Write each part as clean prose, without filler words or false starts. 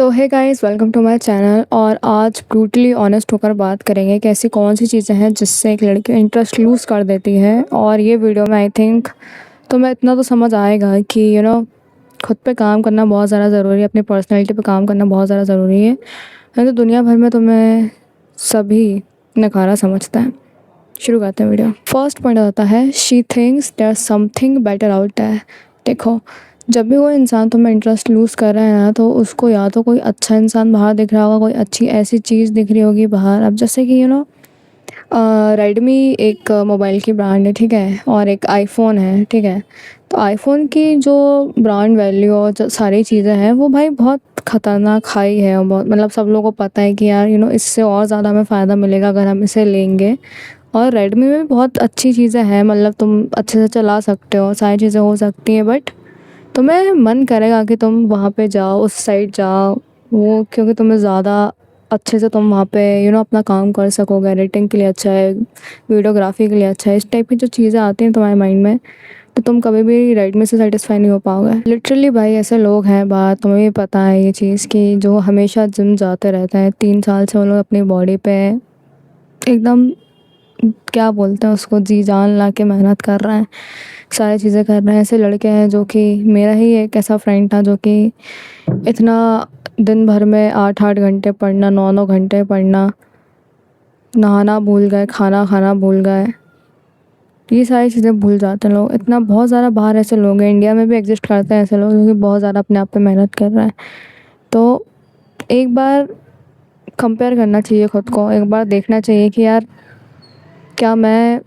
तो hey guys, welcome to my channel. और आज ब्रूटली ऑनेस्ट होकर बात करेंगे कि ऐसी कौन सी चीज़ें हैं जिससे एक लड़की इंटरेस्ट लूज़ कर देती है। और ये वीडियो में आई थिंक तुम्हें इतना तो समझ आएगा कि खुद पे काम करना बहुत ज़्यादा ज़रूरी है, अपनी पर्सनैलिटी पे काम करना बहुत ज़्यादा ज़रूरी है। नहीं तो दुनिया भर में तुम्हें सभी नकारा समझता है। शुरू करते हैं वीडियो। फर्स्ट पॉइंट आता है, she thinks there something better out है। देखो, जब भी कोई इंसान तुम्हें इंटरेस्ट लूज़ कर रहा है ना, तो उसको या तो कोई अच्छा इंसान बाहर दिख रहा होगा, कोई अच्छी ऐसी चीज़ दिख रही होगी बाहर। अब जैसे कि रेडमी एक मोबाइल की ब्रांड है, ठीक है, और एक आईफोन है, ठीक है। तो आईफोन की जो ब्रांड वैल्यू और जो सारी चीज़ें हैं वो भाई बहुत ख़तरनाक हाई है, और बहुत मतलब सब लोगों को पता है कि यार इससे और ज़्यादा हमें फ़ायदा मिलेगा अगर हम इसे लेंगे। और रेडमी में भी बहुत अच्छी चीज़ें हैं, मतलब तुम अच्छे से चला सकते हो, सारी चीज़ें हो सकती हैं, बट तुम्हें मन करेगा कि तुम वहाँ पे जाओ, उस साइड जाओ, वो क्योंकि तुम्हें ज़्यादा अच्छे से तुम वहाँ पे अपना काम कर सकोगे। एडिटिंग के लिए अच्छा है, वीडियोग्राफी के लिए अच्छा है, इस टाइप की जो चीज़ें आती हैं तुम्हारे माइंड में, तो तुम कभी भी रेडमी से सेटिस्फाई नहीं हो पाओगे। लिटरली भाई ऐसे लोग हैं बाहर, तुम्हें भी पता है ये चीज़, कि जो हमेशा जिम जाते रहते हैं, 3 साल से वो लोग अपनी बॉडी पे एकदम क्या बोलते हैं उसको, जी जान ला के मेहनत कर रहे हैं, सारी चीज़ें कर रहे हैं। ऐसे लड़के हैं जो कि, मेरा ही एक ऐसा फ्रेंड था जो कि इतना दिन भर में 8-8 घंटे पढ़ना, 9-9 घंटे पढ़ना, नहाना भूल गए, खाना खाना भूल गए, ये सारी चीज़ें भूल जाते हैं लोग। इतना बहुत ज़्यादा बाहर ऐसे लोग हैं, इंडिया में भी एग्जिस्ट करते हैं ऐसे लोग जो कि बहुत ज़्यादा अपने आप पे मेहनत कर रहे हैं। तो एक बार कंपेयर करना चाहिए खुद को, एक बार देखना चाहिए कि यार क्या मैं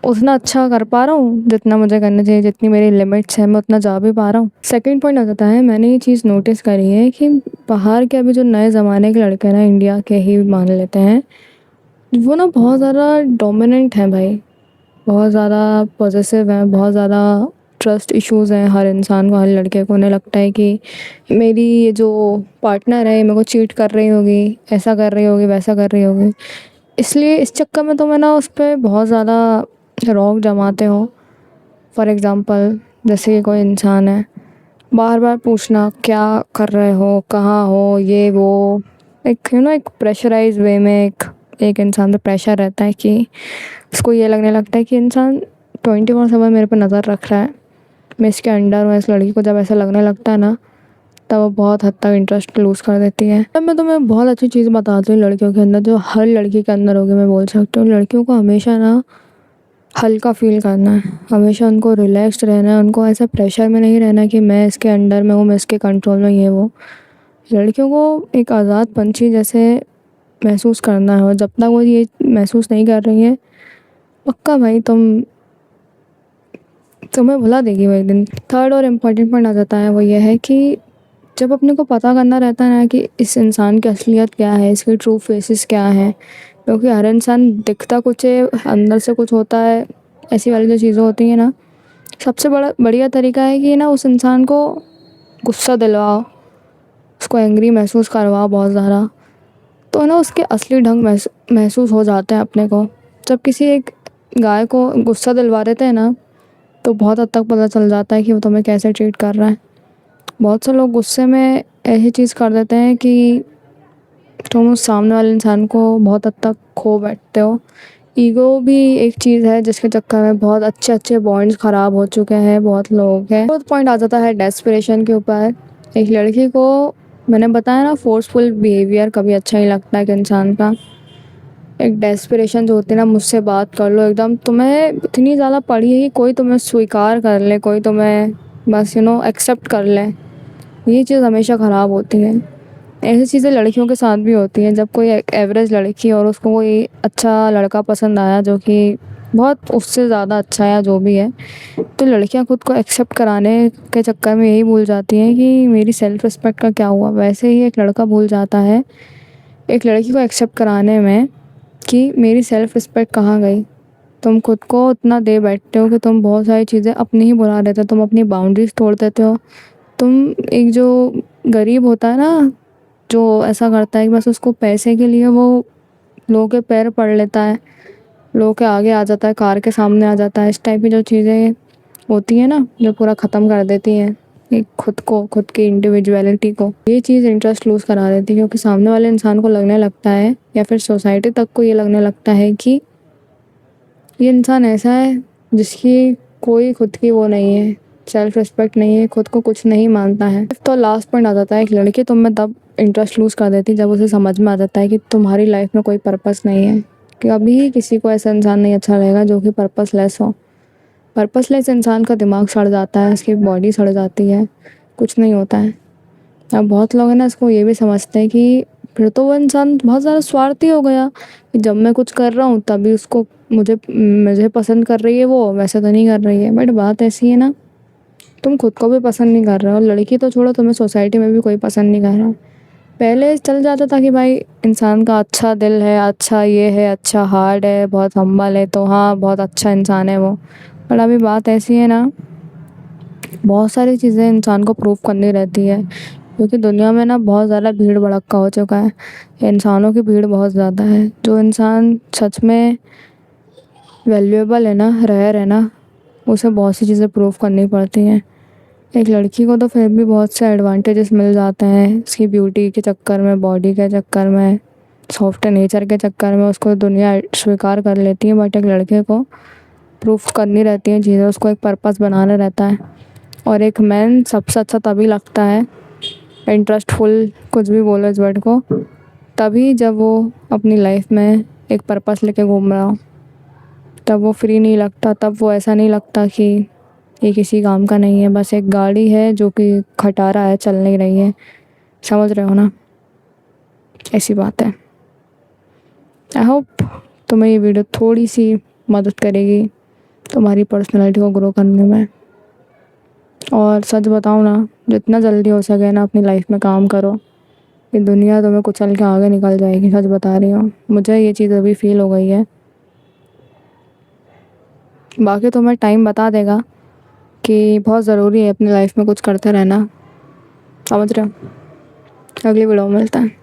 उतना अच्छा कर पा रहा हूँ जितना मुझे करना चाहिए, जितनी मेरी लिमिट्स हैं मैं उतना जा भी पा रहा हूँ। सेकंड पॉइंट आ जाता है, मैंने ये चीज़ नोटिस करी है कि बाहर के अभी जो नए ज़माने के लड़के हैं ना, इंडिया के ही मान लेते हैं, वो ना बहुत ज़्यादा डोमिनेंट हैं भाई, बहुत ज़्यादा पॉसेसिव हैं, बहुत ज़्यादा ट्रस्ट इश्यूज़ हैं हर इंसान को, हर लड़के को। उन्हें लगता है कि मेरी ये जो पार्टनर है मेरे को चीट कर रही होगी, ऐसा कर रही होगी, वैसा कर रही होगी। इसलिए इस चक्कर में तो मैं ना उस पर बहुत ज़्यादा रौब जमाते हो। फॉर एग्ज़ाम्पल, जैसे कि कोई इंसान है, बार बार पूछना क्या कर रहे हो, कहाँ हो, ये वो, एक एक प्रेशराइज वे में एक इंसान पे प्रेशर रहता है कि उसको ये लगने लगता है कि इंसान 24/7 मेरे पे नज़र रख रहा है, मैं इसके अंडर हूँ। इस लड़की को जब ऐसा लगने लगता है ना, तब वो बहुत हद तक इंटरेस्ट लूज़ कर देती है। तब मैं तुम्हें बहुत अच्छी चीज़ बताती हूँ लड़कियों के अंदर, जो हर लड़की के अंदर होगी, मैं बोल सकती हूँ। लड़कियों को हमेशा ना हल्का फ़ील करना है, हमेशा उनको रिलैक्स्ड रहना है, उनको ऐसा प्रेशर में नहीं रहना कि मैं इसके अंडर में हूँ, मैं इसके कंट्रोल में, ये वो। लड़कियों को एक आज़ाद पंछी जैसे महसूस करना है, और जब तक वो ये महसूस नहीं कर रही है, पक्का भाई तुम्हें भुला देगी वो एक दिन। थर्ड और इम्पॉर्टेंट पॉइंट आ जाता है, वो ये है कि जब अपने को पता करना रहता है ना कि इस इंसान की असलियत क्या है, इसके ट्रू फेसेस क्या हैं, क्योंकि हर इंसान दिखता कुछ है, अंदर से कुछ होता है, ऐसी वाली जो चीज़ें होती हैं ना, सबसे बढ़िया तरीका है कि ना उस इंसान को गुस्सा दिलवाओ, उसको एंग्री महसूस करवाओ बहुत ज़्यादा, तो ना उसके असली ढंग महसूस हो जाते हैं अपने को। जब किसी एक गाय को गुस्सा दिलवा देते हैं ना, तो बहुत हद तक पता चल जाता है कि वो तुम्हें कैसे ट्रीट कर रहा है। बहुत से लोग गुस्से में ऐसी चीज़ कर देते हैं कि तुम उस सामने वाले इंसान को बहुत हद तक खो बैठते हो। ईगो भी एक चीज़ है जिसके चक्कर में बहुत अच्छे अच्छे बॉन्ड्स ख़राब हो चुके हैं बहुत लोगों के। फोर्थ पॉइंट आ जाता है डेस्परेशन के ऊपर। एक लड़की को, मैंने बताया ना, फोर्सफुल बिहेवियर कभी अच्छा नहीं लगता है कि इंसान का। एक डेस्परेशन जो होती है ना, मुझसे बात कर लो, एकदम तुम्हें इतनी ज़्यादा पड़ी है कि कोई तुम्हें स्वीकार कर ले, कोई तुम्हें बस एक्सेप्ट कर ले, ये चीज़ हमेशा ख़राब होती है। ऐसी चीज़ें लड़कियों के साथ भी होती हैं। जब कोई एक एवरेज लड़की और उसको कोई अच्छा लड़का पसंद आया जो कि बहुत उससे ज़्यादा अच्छा है या जो भी है, तो लड़कियां खुद को एक्सेप्ट कराने के चक्कर में यही भूल जाती हैं कि मेरी सेल्फ़ रिस्पेक्ट का क्या हुआ। वैसे ही एक लड़का भूल जाता है एक लड़की को एक्सेप्ट कराने में कि मेरी सेल्फ़ रिस्पेक्ट कहाँ गई। तुम खुद को उतना दे बैठते हो कि तुम बहुत सारी चीज़ें अपनी ही भुला देते हो, तुम अपनी बाउंड्रीज़ तोड़ देते हो। तुम, एक जो गरीब होता है ना, जो ऐसा करता है कि बस उसको पैसे के लिए वो लोगों के पैर पड़ लेता है, लोगों के आगे आ जाता है, कार के सामने आ जाता है, इस टाइप की जो चीज़ें होती हैं ना, जो पूरा ख़त्म कर देती हैं एक खुद को, खुद की इंडिविजुअलिटी को। ये चीज़ इंटरेस्ट लूज़ करा देती है क्योंकि सामने वाले इंसान को लगने लगता है या फिर सोसाइटी तक को ये लगने लगता है कि ये इंसान ऐसा है जिसकी कोई खुद की वो नहीं है, सेल्फ रिस्पेक्ट नहीं है, खुद को कुछ नहीं मानता है। तो लास्ट पॉइंट आ जाता है, एक लड़की तुम में तब इंटरेस्ट लूज़ कर देती जब उसे समझ में आ जाता है कि तुम्हारी लाइफ में कोई पर्पस नहीं है। कि अभी किसी को ऐसा इंसान नहीं अच्छा लगेगा जो कि पर्पसलेस हो। पर्पसलेस इंसान का दिमाग सड़ जाता है, उसकी बॉडी सड़ जाती है, कुछ नहीं होता है। अब बहुत लोग हैं ना इसको ये भी समझते हैं कि फिर तो वो इंसान बहुत ज़्यादा स्वार्थी हो गया कि जब मैं कुछ कर रहा हूँ तभी उसको मुझे पसंद कर रही है, वो वैसे तो नहीं कर रही है। बट बात ऐसी है ना, तुम खुद को भी पसंद नहीं कर रहे हो, लड़की तो छोड़ो, तुम्हें सोसाइटी में भी कोई पसंद नहीं कर रहा। पहले चल जाता था कि भाई इंसान का अच्छा दिल है, अच्छा ये है, अच्छा हार्ट है, बहुत हम्बल है, तो हाँ बहुत अच्छा इंसान है वो। पर अभी बात ऐसी है ना, बहुत सारी चीज़ें इंसान को प्रूव करनी रहती है क्योंकि दुनिया में ना बहुत ज़्यादा भीड़ भड़क्का हो चुका है, इंसानों की भीड़ बहुत ज़्यादा है। जो इंसान सच में वैल्यूएबल है ना, रेयर है ना, उसे बहुत सी चीज़ें प्रूव करनी पड़ती हैं। एक लड़की को तो फिर भी बहुत से एडवांटेजेस मिल जाते हैं, उसकी ब्यूटी के चक्कर में, बॉडी के चक्कर में, सॉफ्ट नेचर के चक्कर में उसको दुनिया स्वीकार कर लेती है। बट एक लड़के को प्रूफ करनी रहती है चीज़ें, उसको एक पर्पस बनाना रहता है। और एक मैन सबसे अच्छा तभी लगता है, इंटरेस्टफुल कुछ भी बोलो इस वर्ड को, तभी जब वो अपनी लाइफ में एक पर्पस लेके घूम रहा हो। तब वो फ्री नहीं लगता, तब वो ऐसा नहीं लगता कि ये किसी काम का नहीं है, बस एक गाड़ी है जो कि खटारा है, चल नहीं रही है। समझ रहे हो ना, ऐसी बात है। आई होप तुम्हें ये वीडियो थोड़ी सी मदद करेगी तुम्हारी पर्सनैलिटी को ग्रो करने में। और सच बताऊँ ना, जितना जल्दी हो सके ना अपनी लाइफ में काम करो, ये दुनिया तुम्हें कुचल के आगे निकल जाएगी। सच बता रही हूँ, मुझे ये चीज़ अभी फील हो गई है। बाकी तुम्हें टाइम बता देगा कि बहुत ज़रूरी है अपनी लाइफ में कुछ करते रहना। समझ रहे हो? अगली वीडियो में मिलते हैं।